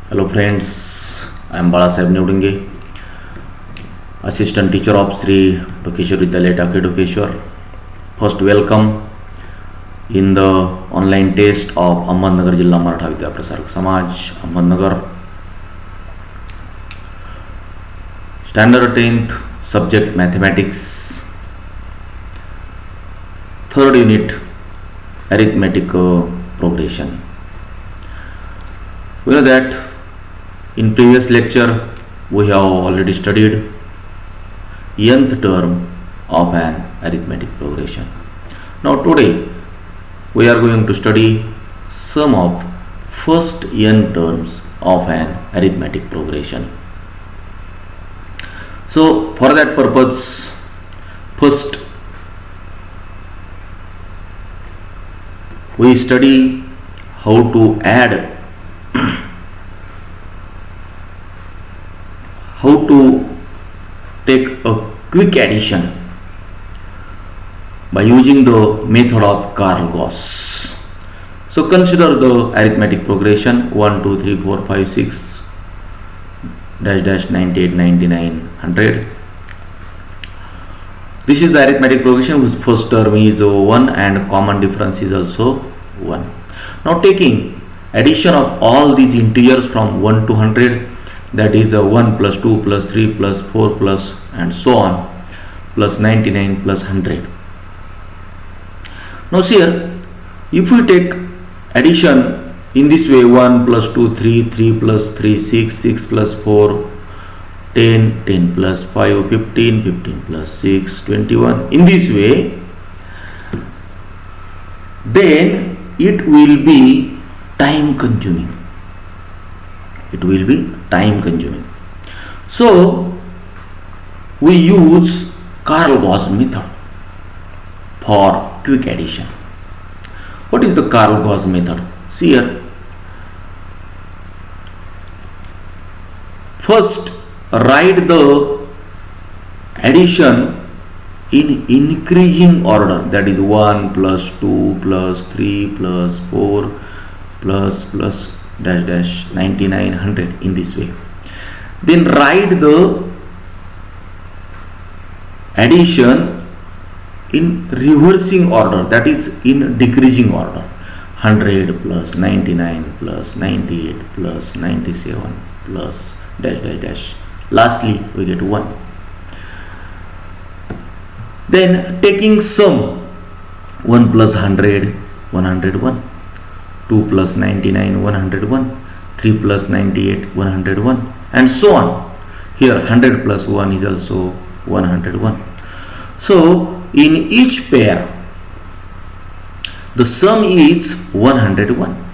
Hello friends, I am Balasaheb Newdinge, Assistant Teacher of Sri Dokeshwar Vidyalaya Takri Dokeshwar. First welcome in the online test of Ahmednagar Jilla Maratha Vidya Prasarak Samaj, Ahmednagar. Standard 10th subject Mathematics. Third unit Arithmetic Progression. We know that in previous lecture we have already studied nth term of an arithmetic progression. Now today we are going to study sum of first n terms of an arithmetic progression. So for that purpose, first we study how to add, how to take a quick addition by using the method of Carl Gauss. So consider the arithmetic progression 1, 2, 3, 4, 5, 6, dash dash 98, 99, 100. This is the arithmetic progression whose first term is 1 and common difference is also 1. Now taking addition of all these integers from 1 to 100, that is 1 plus 2 plus 3 plus 4 plus and so on, plus 99 plus 100. Now see here, if we take addition in this way, 1 plus 2 3, 3 plus 3 6, 6 plus 4 10, 10 plus 5 15, 15 plus 6 21, in this way, then it will be time consuming. It will be time consuming. So we use Carl Gauss method for quick addition. What is the Carl Gauss method? See here. First write the addition in increasing order, that is 1 plus 2 plus 3 plus 4 plus dash dash 99 100, in this way. Then write the addition in reversing order, that is in decreasing order, 100 plus 99 plus 98 plus 97 plus dash dash dash, lastly we get 1. Then taking sum, 1 plus 100 101, 2 plus 99 101, 3 plus 98 101, and so on. Here 100 plus 1 is also 101. So in each pair the sum is 101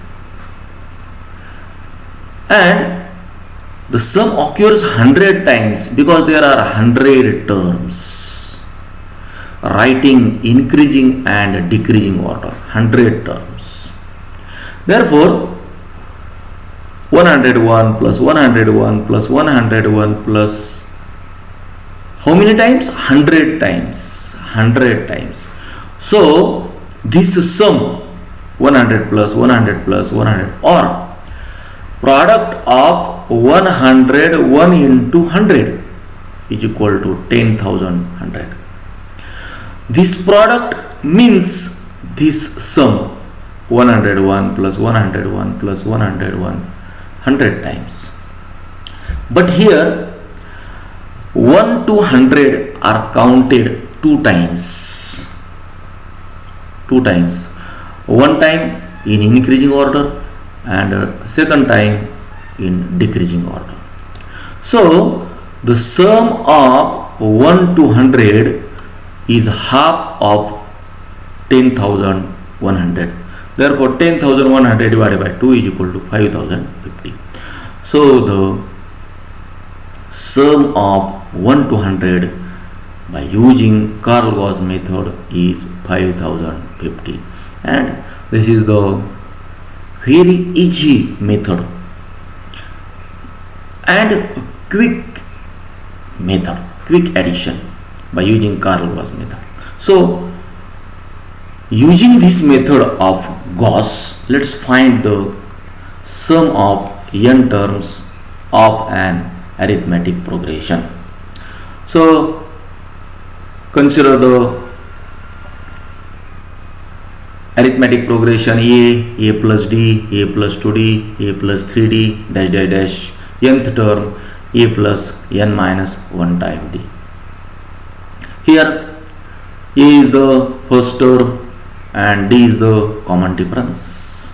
and the sum occurs 100 times because there are 100 terms, writing increasing and decreasing order, 100 terms. Therefore 101 plus 101 plus 101 plus how many times? 100 times. 100 times. So this sum 100 plus 100 plus 100 or product of 101 into 100 is equal to 10,100. This product means this sum 101 plus 101 plus 101 100 times. But here 1 to 100 are counted 2 times. 2 times. One time in increasing order and second time in decreasing order. So the sum of 1 to 100 is half of 10,100. Therefore 10,100 divided by 2 is equal to 5,050. So the sum of 1 to 100 by using Carl Gauss method is 5,050, and this is the very easy method and quick method, quick addition by using Carl Gauss method. So using this method of Gauss, let's find the sum of n terms of an arithmetic progression. So consider the arithmetic progression a plus d, a plus 2d, a plus 3d, dash dash dash, nth term a plus n minus 1 time d. Here a is the first term and d is the common difference.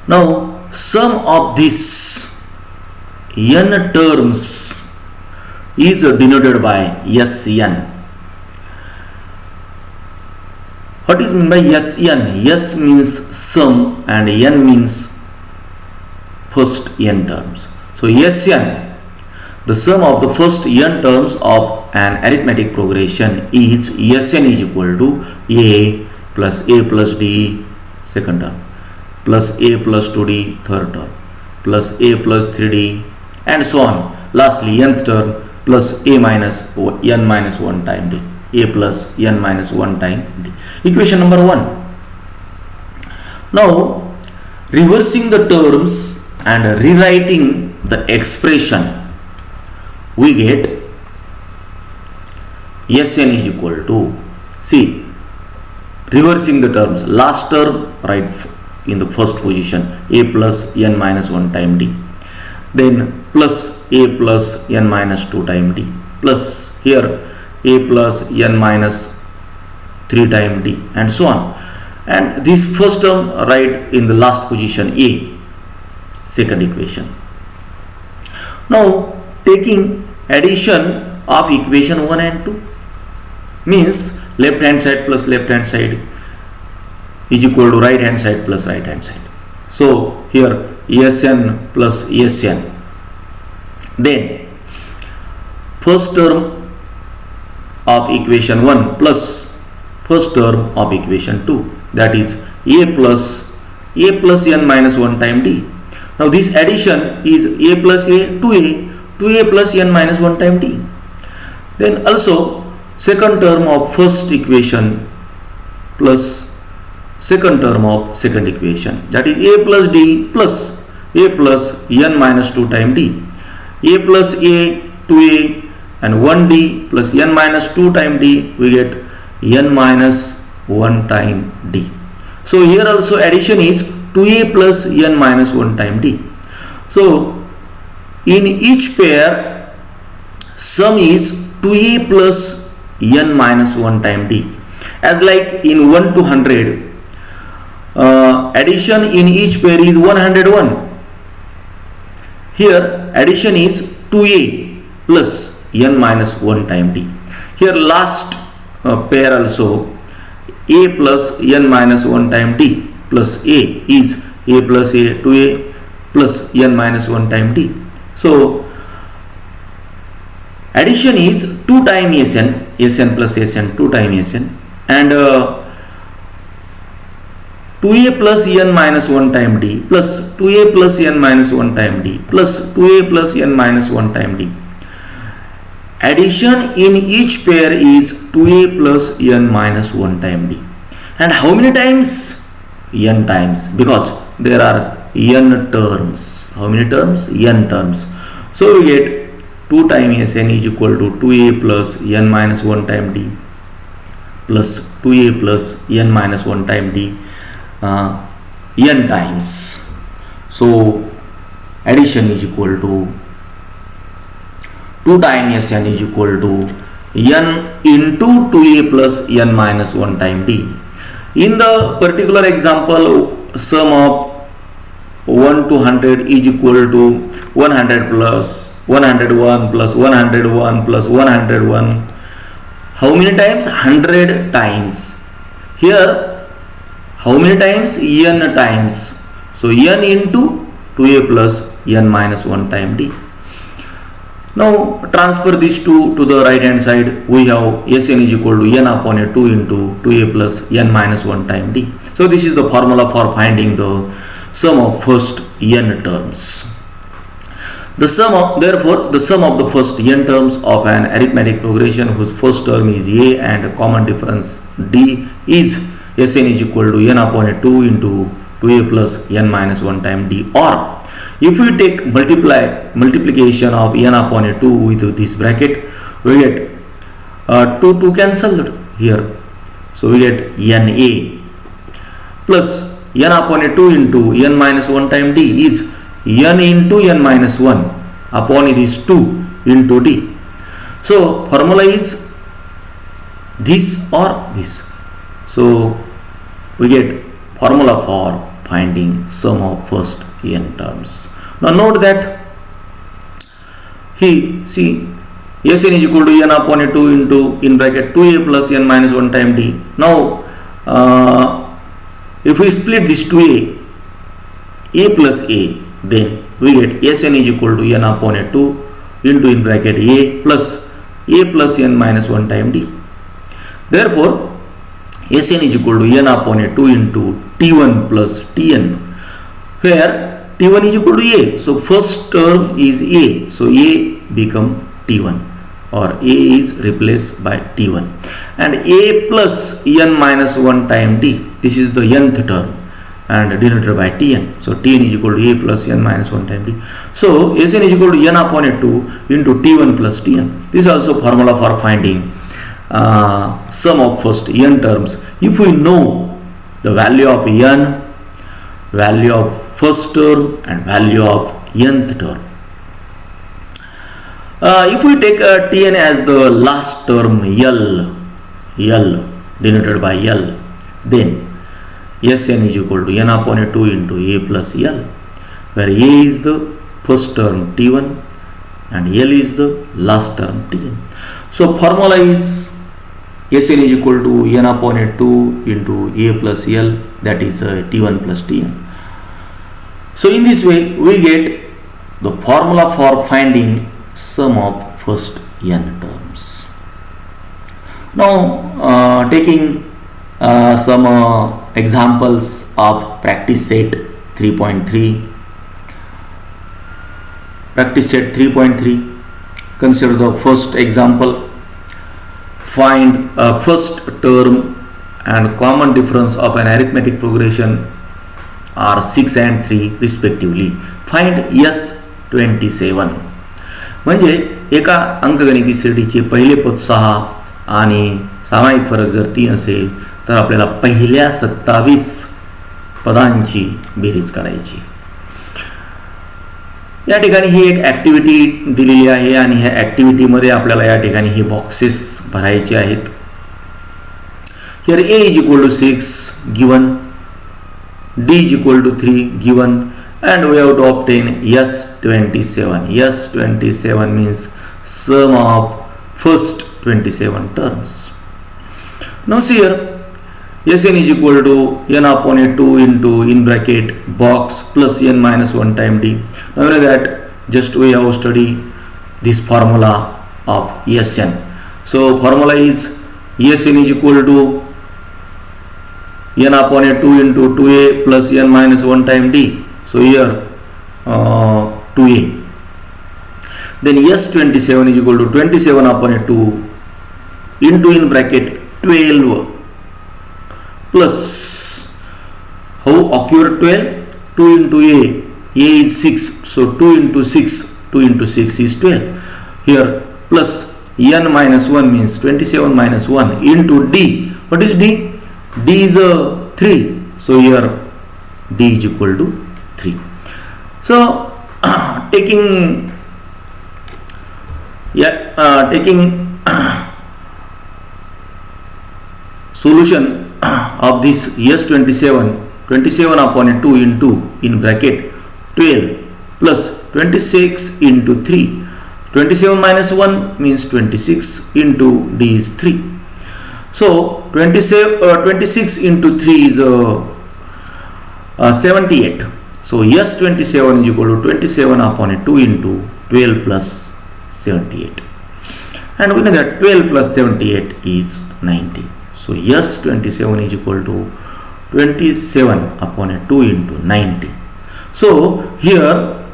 Now sum of these n terms is denoted by Sn. What is meant by Sn? S means sum and n means first n terms. So Sn, the sum of the first n terms of an arithmetic progression is Sn is equal to a plus d second term plus a plus 2d third term plus a plus 3d and so on. Lastly nth term plus a minus n minus 1 time d, a plus n minus 1 time d. Equation number 1. Now reversing the terms and rewriting the expression, we get Sn is equal to, see, reversing the terms, last term right in the first position, a plus n minus 1 time d, then plus a plus n minus 2 time d, plus here a plus n minus 3 time d and so on, and this first term right in the last position a, second equation. Now taking addition of equation 1 and 2 means left hand side plus left hand side is equal to right hand side plus right hand side. So here Sn plus Sn, then first term of equation 1 plus first term of equation 2, that is a plus n minus 1 time d. Now this addition is a plus a to a plus n minus 1 time d. Then also second term of first equation plus second term of second equation, that is a plus d plus a plus n minus 2 time d, a plus a to a and 1d plus n minus 2 time d, we get n minus 1 time d. So here also addition is 2a plus n minus 1 time d. So in each pair sum is 2a plus n minus 1 time d. As like in 1 to 100, addition in each pair is 101. Here addition is 2a plus n minus 1 time d. Here last pair also a plus n minus 1 time d plus a is a plus a to a plus n minus 1 time d. So addition is 2 times Sn plus Sn, 2 times Sn, and 2a plus n minus 1 time d plus 2a plus n minus 1 time d plus 2a plus n minus 1 time d. Addition in each pair is 2a plus n minus 1 time d. And how many times? N times, because there are n terms. How many terms? N terms. So we get 2 times Sn is equal to 2a plus n minus 1 time d plus 2a plus n minus 1 time d n times. So addition is equal to 2 times Sn is equal to n into 2a plus n minus 1 time d. In the particular example, sum of 1 to 100 is equal to 100 plus 101 plus 101 plus 101. How many times? 100 times. Here how many times? N times. So n into 2a plus n minus 1 time d. Now transfer these two to the right hand side. We have Sn is equal to n upon a 2 into 2a plus n minus 1 time d. So this is the formula for finding the sum of first n terms. Therefore the sum of the first n terms of an arithmetic progression whose first term is a and common difference d is Sn is equal to n upon a 2 into 2a plus n minus 1 time d. Or if we take multiplication of n upon a 2 with this bracket, we get 2 cancelled here, so we get na plus n upon a 2 into n minus 1 time d is n into n minus 1 upon it is 2 into d. So formula is this or this. So we get formula for finding sum of first n terms. Now note that he see Sn is equal to n upon a 2 into in bracket 2a plus n minus 1 time d. Now if we split this 2a plus a, then we get Sn is equal to n upon a 2 into in bracket a plus n minus 1 time d. Therefore Sn is equal to n upon a 2 into t1 plus tn, where t1 is equal to a, so first term is a, so a become t1 or a is replaced by t1, and a plus n minus 1 time d, this is the nth term and denoted by tn, so tn is equal to a plus n minus 1 time d. So Sn is equal to n upon a 2 into t1 plus tn. This is also formula for finding sum of first n terms. If we know the value of n, value of first term and value of nth term. If we take tn as the last term L denoted by L, then Sn is equal to n upon a 2 into a plus L, where a is the first term t1 and L is the last term tn. So formula is Sn is equal to n upon a 2 into a plus L, that is t1 plus tn. So in this way we get the formula for finding sum of first n terms. Now taking some examples of practice set 3.3. Practice set 3.3. Consider the first example. Find first term and common difference of an arithmetic progression are 6 and 3 respectively. Find S27. म्हणजे एका अंकगणिती श्रेणीचे पहिले पद 6 आणि सामायिक फरक जर 3 असेल तर आपल्याला पहिल्या 27 पदांची बेरीज करायची. या ठिकाणी ही एक ॲक्टिव्हिटी दिलेली आहे आणि ह्या ॲक्टिव्हिटीमध्ये आपल्याला या ठिकाणी हे बॉक्सेस भरायचे आहेत. Here a is equal to 6 given, d is equal to 3 given, and we have to obtain S27. S27 means sum of first 27 terms. Now see here, Sn is equal to n upon a 2 into in bracket box plus n minus 1 time d. Now you know that just we have studied this formula of Sn. So formula is Sn is equal to n upon a 2 into 2a plus n minus 1 time d. So here 2a. Then S27 is equal to 27 upon a 2 into in bracket 12 plus, how occurred 12? 2 into a is 6, so 2 into 6 is 12. Here plus n minus 1 means 27 minus 1 into d. What is d? D is 3, so here d is equal to 3. So taking solution of this S27 upon a 2 into in bracket 12 plus 26 into 3. 27 minus 1 means 26 into d is 3. So 26 into 3 is 78. So S27 is equal to 27 upon a 2 into 12 plus 78. And we know that 12 plus 78 is 90. So S27 is equal to 27 upon a 2 into 90. So here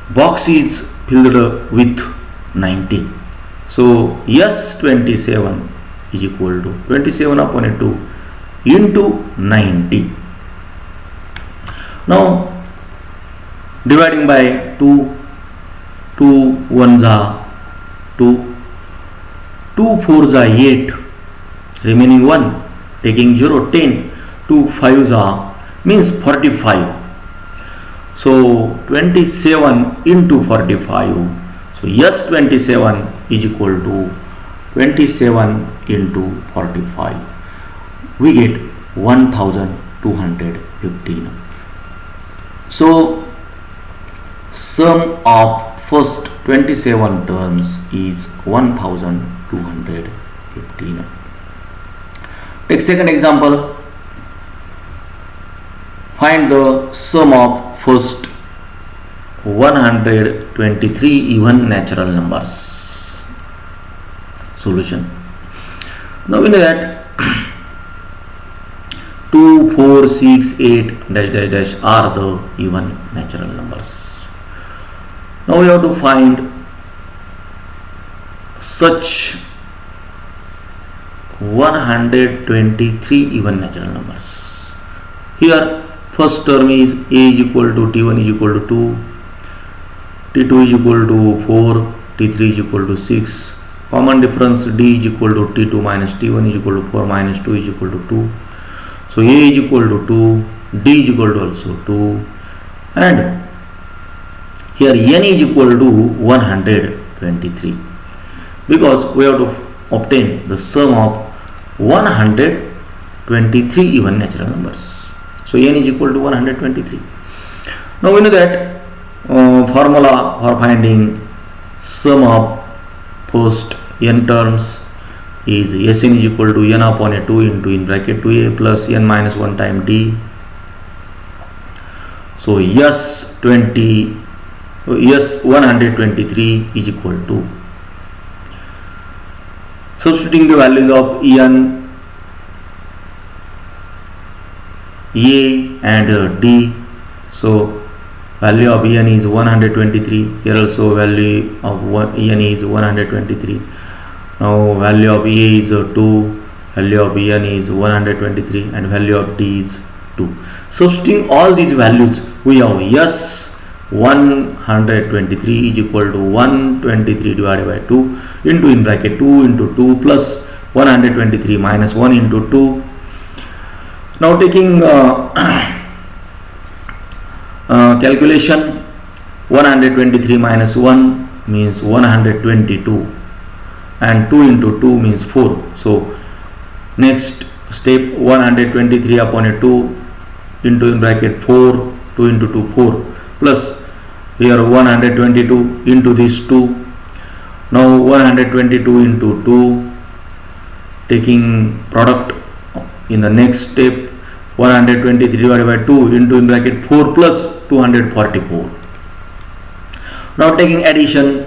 box is filled with 90. So S27 is equal to 27 upon 2 into 90. Now dividing by 2, 2 1s are 2, 2 4s are 8, remaining 1, taking 0 10, 2 5s are means 45. So 27 into 45. So yes, 27 is equal to 27 into 45. We get 1215. So sum of first 27 terms is 1215. Take second example. Find the sum of first 123 even natural numbers. Solution. Now we know that 2, 4, 6, 8 dash dash dash are the even natural numbers. Now we have to find such 123 even natural numbers. Here first term is a is equal to t1 is equal to 2, t2 is equal to 4, t3 is equal to 6. Common difference d is equal to t2 minus t1 is equal to 4 minus 2 is equal to 2. So a is equal to 2, d is equal to also 2, and here n is equal to 123 because we have to obtain the sum of 123 even natural numbers. So n is equal to 123. Now we know that formula for finding sum of first n terms is Sn is equal to n upon a 2 into in bracket 2a plus n minus 1 time d. So yes 123 is equal to, substituting the values of n, a and d. So value of n is 123. Here also value of n is 123. Now value of a is 2, value of n is 123, and value of d is 2. Substituting all these values, we have yes 123 is equal to 123 divided by 2 into in bracket 2 into 2 plus 123 minus 1 into 2. Now taking calculation, 123 minus 1 means 122 and 2 into 2 means 4. So next step, 123 upon a 2 into in bracket 4, 2 into 2 4 plus here 122 into this 2. Now 122 into 2, taking product in the next step, 123 divided by 2 into in bracket 4 plus 244. Now taking addition,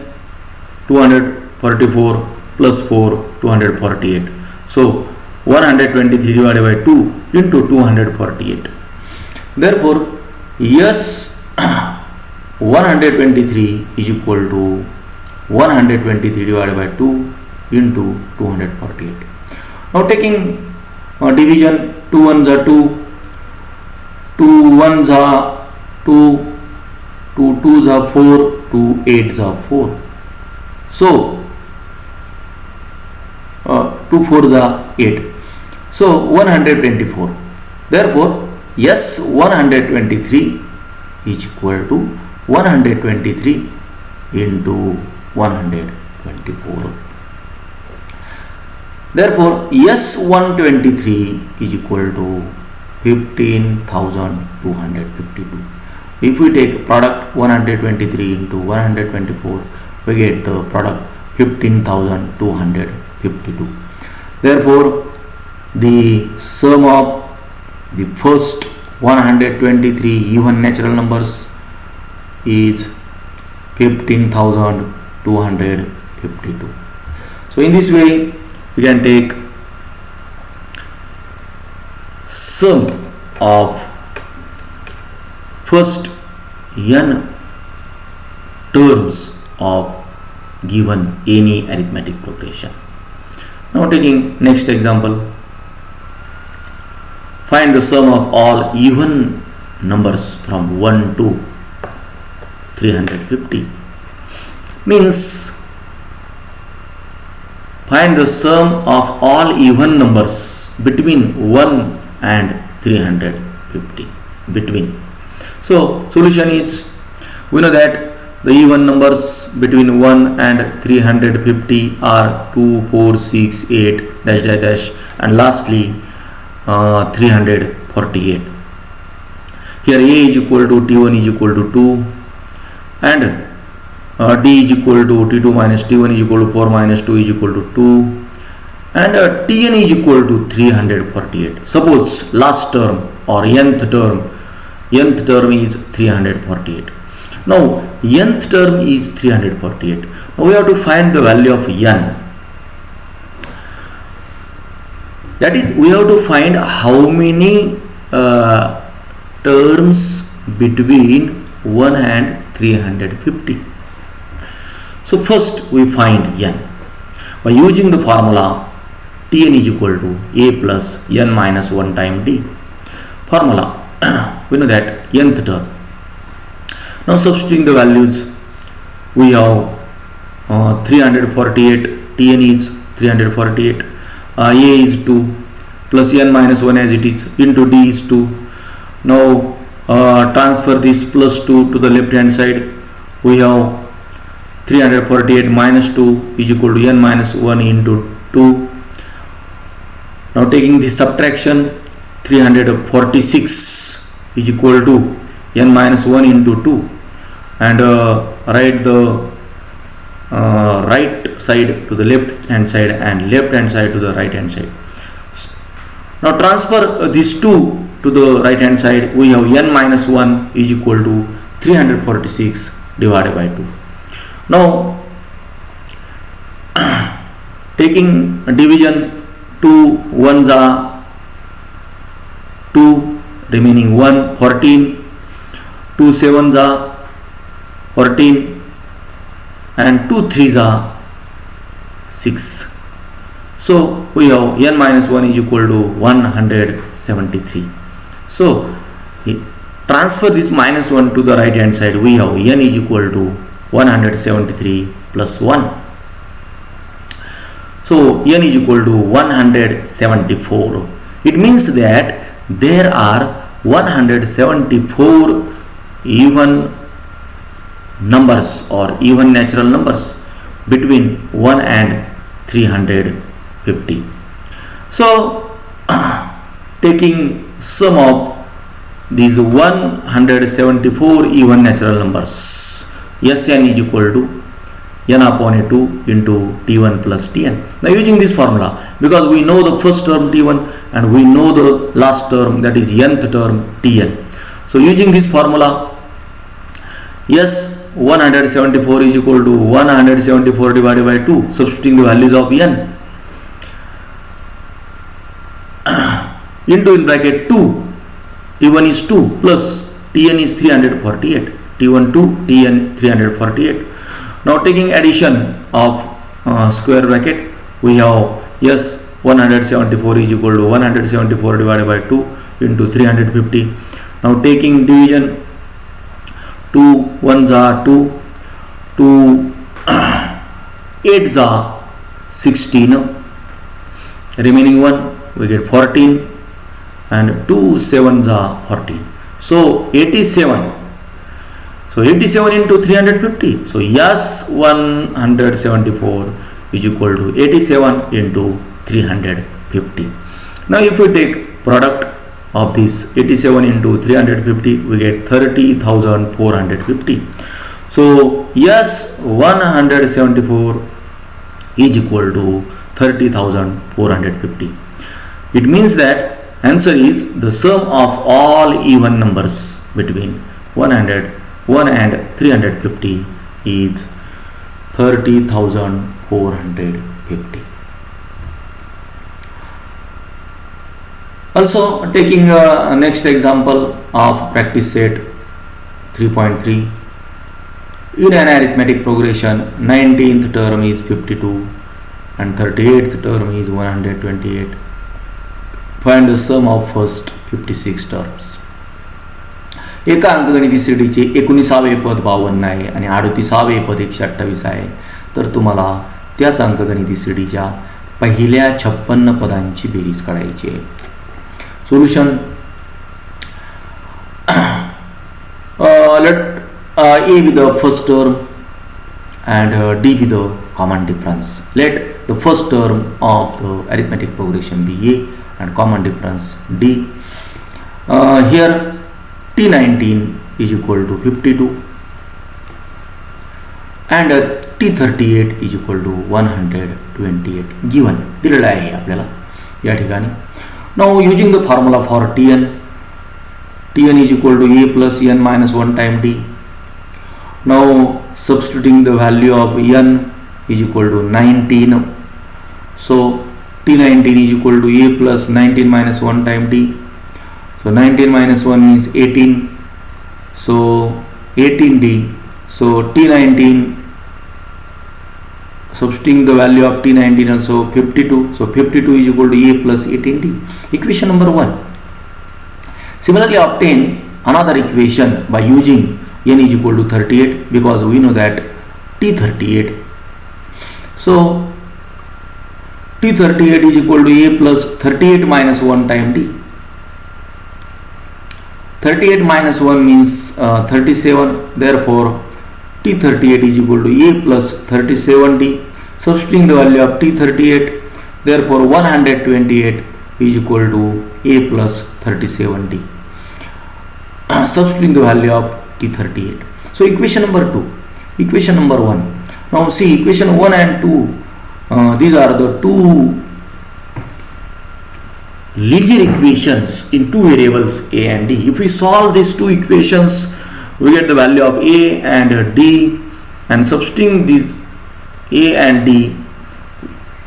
244 plus 4 248. So 123 divided by 2 into 248. Therefore yes 123 is equal to 123 divided by 2 into 248. Now taking division, 2 1s are 2, 2 1s are 2, 2 2s are 4, 2 8s are 4. So 2 4s are 8. So 124. Therefore yes 123 is equal to 123 into 124. Therefore yes 123 is equal to 15,252. If we take product 123 into 124, we get the product 15,252. Therefore the sum of the first 123 even natural numbers is 15,252. So in this way we can take sum of first n terms of given any arithmetic progression. Now taking next example, find the sum of all even numbers from 1 to 350. Means find the sum of all even numbers between 1 and 350. Between. So solution is, we know that the even numbers between 1 and 350 are 2, 4, 6, 8, dash dash dash, and lastly 348. Here A is equal to T1 is equal to 2, and D is equal to T2 minus T1 is equal to 4 minus 2 is equal to 2, and Tn is equal to 348. Suppose last term or nth term is 348. Now nth term is 348. Now we have to find the value of n. That is, we have to find how many terms between 1 and 350. So first we find n by using the formula Tn is equal to a plus n minus 1 time d. Formula, we know that nth term. Now substituting the values, we have 348, Tn is 348, A is 2 plus n minus 1 as it is, into d is 2. Now transfer this plus 2 to the left hand side. We have 348 minus 2 is equal to n minus 1 into 2. Now taking the subtraction, 346 is equal to n minus 1 into 2, and write the right side to the left hand side and left hand side to the right hand side. Now transfer these 2 to the right hand side. We have n minus 1 is equal to 346 divided by 2. Now taking division, 2 1s are 2, remaining 1, 14, 2 7s are 14, and 2 3s are 6. So we have n minus 1 is equal to 173. So transfer this minus 1 to the right hand side. We have n is equal to 173 plus 1. So n is equal to 174. It means that there are 174 even numbers or even natural numbers between 1 and 350. So taking sum of these 174 even natural numbers, Sn is equal to n upon a2 into T1 plus Tn. Now using this formula, because we know the first term T1 and we know the last term, that is nth term Tn. So using this formula, 174 is equal to 174 divided by 2, substituting the values of n, into in bracket 2, T1 is 2 plus Tn is 348, T1 2, Tn 348. Now taking addition of square bracket, we have 174 is equal to 174 divided by 2 into 350. Now taking division, 2 1s are 2, 2 8s are 16, remaining 1 we get 14, and 2 7s are 14. So 87. So 87 into 350. So 174 is equal to 87 into 350. Now if we take product of this 87 into 350, we get 30,450. So 174 is equal to 30,450. It means that answer is the sum of all even numbers between 1 and 350 is 30,450. Also taking next example of practice set 3.3. In an arithmetic progression, 19th term is 52, and 38th term is 128. Find the sum of first 56 terms. एका अंकगणित सीडीचे 19वे पद 52 आहे आणि 38वे पद 128 आहे. तर तुम्हाला त्याच अंकगणित सीडीच्या पहिल्या 56 पदांची बेरीज काढायची आहे. Solution, let A be the first term and D be the common difference. Let the first term of the arithmetic progression be A and common difference D. Here T19 is equal to 52 and T38 is equal to 128 given, दिलेला आहे आपल्याला या ठिकाणी. Now using the formula for Tn is equal to A plus n minus 1 time D. Now substituting the value of n is equal to 19. So T19 is equal to A plus 19 minus 1 time D. So 19 minus 1 means 18. So 18D. So T19, substituting the value of T19 also 52. So 52 is equal to A plus 18D. Equation number 1. Similarly, obtain another equation by using n is equal to 38 because we know that T38. So T38 is equal to A plus 38 minus 1 time D. 38 minus 1 means 37. Therefore T38 is equal to A plus 37D. Substituting the value of T38, therefore 128 is equal to A plus 37D. Substituting the value of T38. So equation number 2, equation number 1. Now see equation 1 and 2. These are the two linear equations in two variables A and D. If we solve these two equations, we get the value of A and D, and substituting these A and D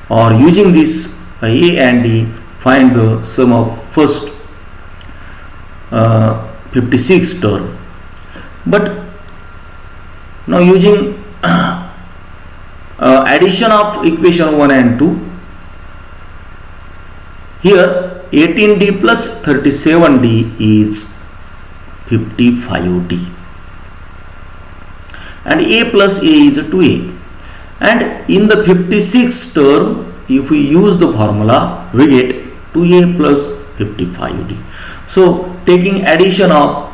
or using this A and D, find the sum of first 56 term. But now using addition of equation 1 and 2, here 18D plus 37D is 55D and A plus A is 2A, and in the 56 term if we use the formula we get 2A plus 55D. So taking addition of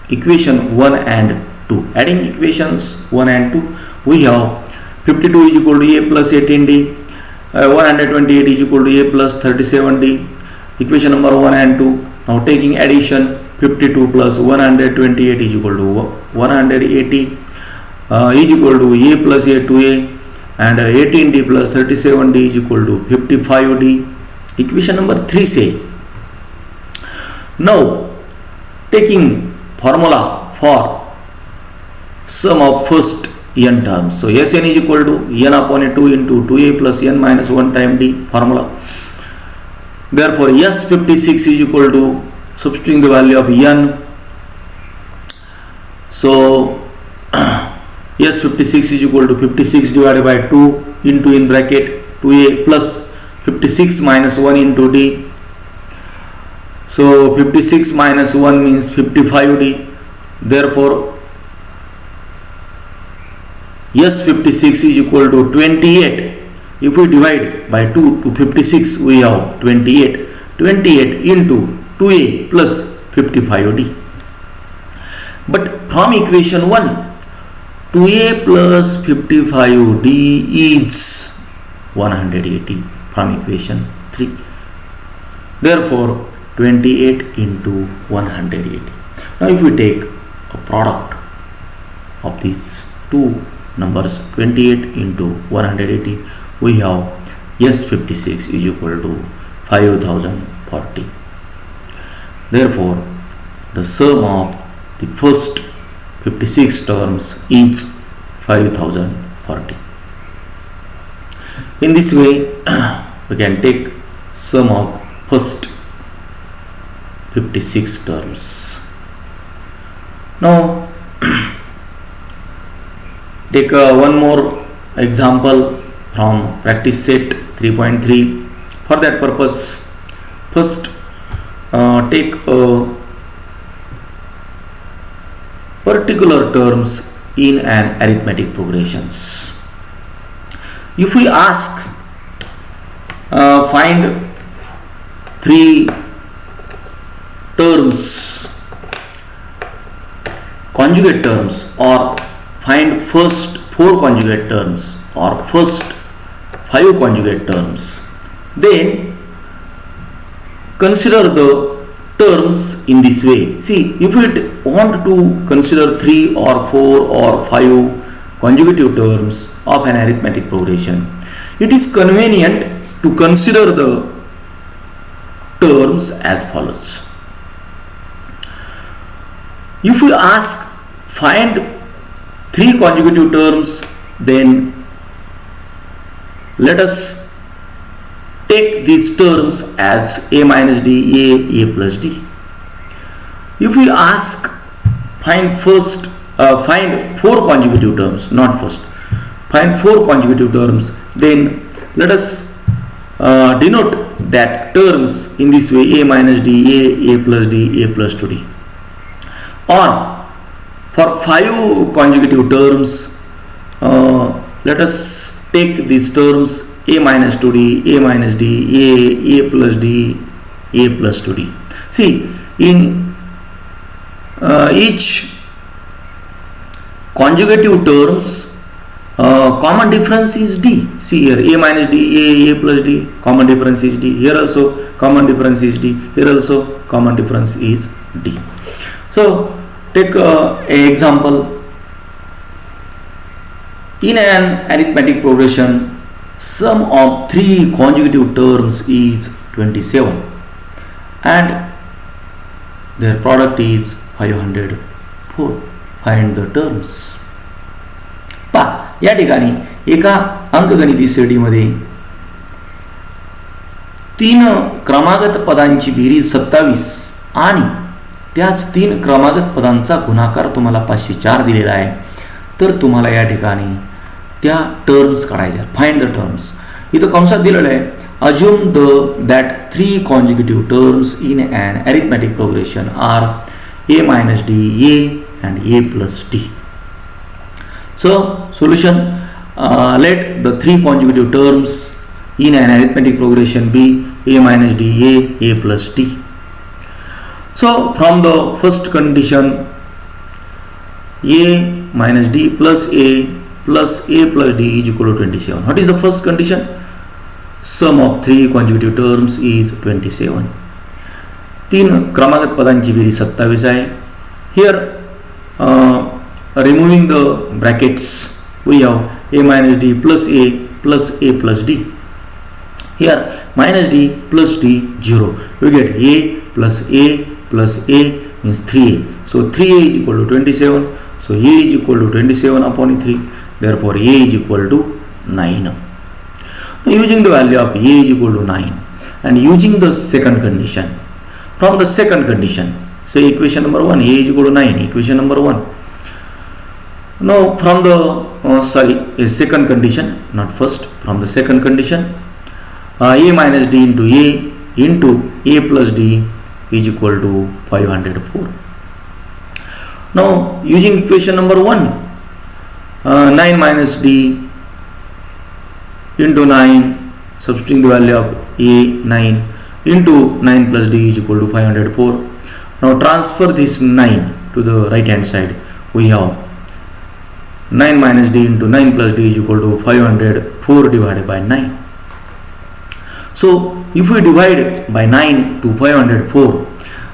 equation 1 and 2, adding equations 1 and 2, we have 52 is equal to A plus 18D, 128 is equal to A plus 37D, equation number 1 and 2. Now taking addition, 52 plus 128 is equal to 180 is equal to A plus A 2A, and 18D plus 37D is equal to 55D. Equation number 3 say, now taking formula for sum of first n terms. So Sn is equal to n upon a 2 into 2A plus n minus 1 time D formula. Therefore S56 is equal to, substituting the value of n, so S56 is equal to 56 divided by 2 into in bracket 2A plus 56 minus 1 into D. So 56 minus 1 means 55D. Therefore S56 is equal to 28. If we divide by 2 to 56, we have 28. 28 into 2A plus 55D. But from equation 1, 2A plus 55D is 180 from equation 3. Therefore 28 into 180. Now if we take a product of these two numbers, 28 into 180, we have S56 is equal to 5040. Therefore the sum of the first 56 terms is 5040. In this way we can take sum of first 56 terms. Now take one more example from practice set. 3.3. For that purpose, first take a particular terms in an arithmetic progressions. If we ask find 3 terms, conjugate terms, or find first 4 conjugate terms or first 5 conjugate terms, then consider the terms in this way. See, if we want to consider 3 or 4 or 5 conjugative terms of an arithmetic progression, it is convenient to consider the terms as follows. If we ask find 3 conjugative terms, then let us take these terms as a minus d, a plus d. If we ask find 4 conjugative terms, not first, find 4 conjugative terms, then let us denote that terms in this way: a minus d, a plus d, a plus 2d. Or for 5 conjugative terms, let us take these terms a minus 2d, a minus d, a plus d, a plus 2d. See, in each conjugative terms, common difference is d. See here, a minus d, a plus d, common difference is d. Here also common difference is d. Here also common difference is d. So take an example. In an arithmetic progression, sum of 3 conjugative terms is 27 and their product is 504. Find the terms. या ठिकाणी एका अंकगणिती श्रेणीमध्ये 3 क्रमागत पदांची berries 27 आणि त्याच 3 क्रमागत पदांचा गुणाकार तुम्हाला 504 दिलेला आहे. तर तुम्हाला या ठिकाणी त्या टर्म्स काढायच्या. Find the terms. इथं कंसात दिलेलं आहे assume that 3 consecutive terms in an arithmetic progression are a minus d, a and a plus d. So solution, let the 3 consecutive terms in an arithmetic progression be a minus d, a plus d. So from the first condition, a minus d plus a plus d is equal to 27. What is the first condition? Sum of 3 consecutive terms is 27. 3 क्रमागत पदांची berries 27 आहे. Here removing the brackets, we have a minus d plus a plus d. Here minus d plus d 0. We get a plus a means 3a. So 3a is equal to 27. So a is equal to 27 upon 3. Therefore a is equal to 9. Now using the value of a is equal to 9 and using the second condition, from the second condition, say equation number 1, a is equal to 9, equation number 1. Now from the second condition, not first, from the second condition, a minus d into a plus d is equal to 504. Now using equation number 1, 9 minus d into 9, substituting the value of a 9 into 9 plus d is equal to 504. Now transfer this 9 to the right hand side. We have 9 minus d into 9 plus d is equal to 504 divided by 9. So if we divide by 9 to 504,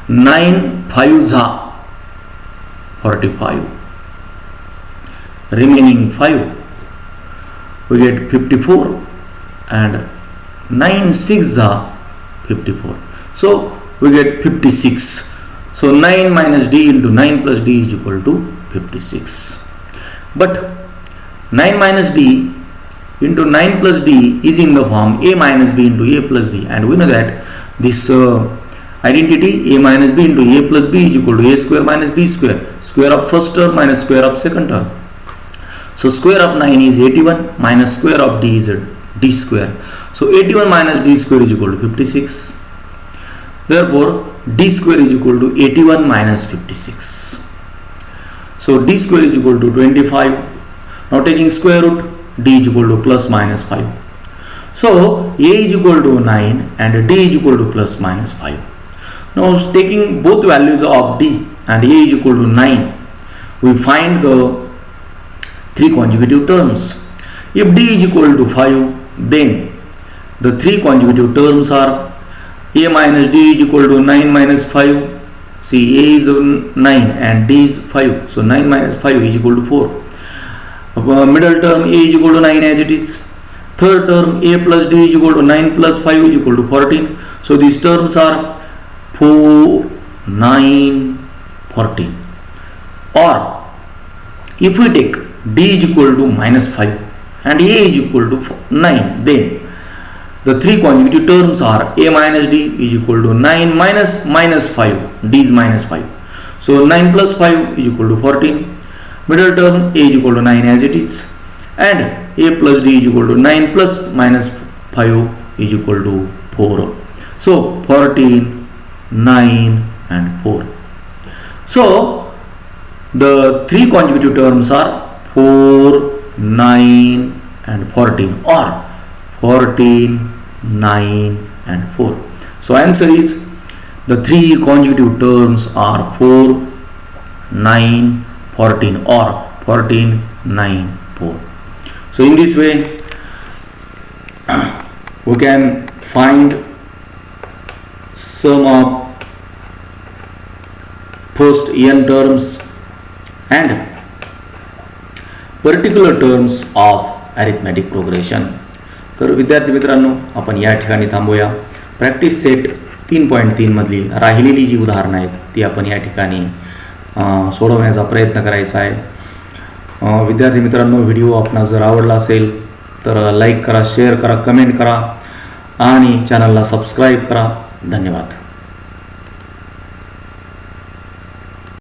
9 5s are 45. Remaining 5, we get 54 and 9 6s are 54. So we get 56. So 9 minus d into 9 plus d is equal to 56. But 9 minus d into 9 plus d is in the form a minus b into a plus b, and we know that this identity a minus b into a plus b is equal to a square minus b square, square of first term minus square of second term. So square of 9 is 81 minus square of d is d square. So 81 minus d square is equal to 56. Therefore d square is equal to 81 minus 56. So d square is equal to 25. Now taking square root, d is equal to plus minus 5. So a is equal to 9 and d is equal to plus minus 5. Now taking both values of d and a is equal to 9, we find the three consecutive terms. If d is equal to 5, then the three consecutive terms are a minus d is equal to 9 minus 5. See, a is 9 and d is 5. So 9 minus 5 is equal to 4. Middle term a is equal to 9 as it is. Third term a plus d is equal to 9 plus 5 is equal to 14. So these terms are 4, 9, 14. Or if we take d is equal to minus 5 and a is equal to 9, then the three consecutive terms are a minus d is equal to 9 minus 5, d is minus 5. So 9 plus 5 is equal to 14. Middle term a is equal to 9 as it is, and a plus d is equal to 9 plus minus 5 is equal to 4. So 14, 9 and 4. So the three consecutive terms are 4, 9 and 14, or 14, 9 and 4. So answer is the three consecutive terms are 4, 9, 14 or 14, 9, 4. So in this way we can find sum of first n terms and particular terms of arithmetic progression. तर विद्यार्थी मित्रांनो, आपण या ठिकाणी थांबूया. Practice set 3.3 मधली राहिलेली जी उदाहरणं आहेत ती आपण या ठिकाणी सोडवण्याचा प्रयत्न करायचा आहे. विद्यार्थी मित्रांनो, व्हिडिओ आपणास जर आवडला असेल तर लाईक करा, शेअर करा, कमेंट करा आणि चॅनलला सबस्क्राईब करा. धन्यवाद.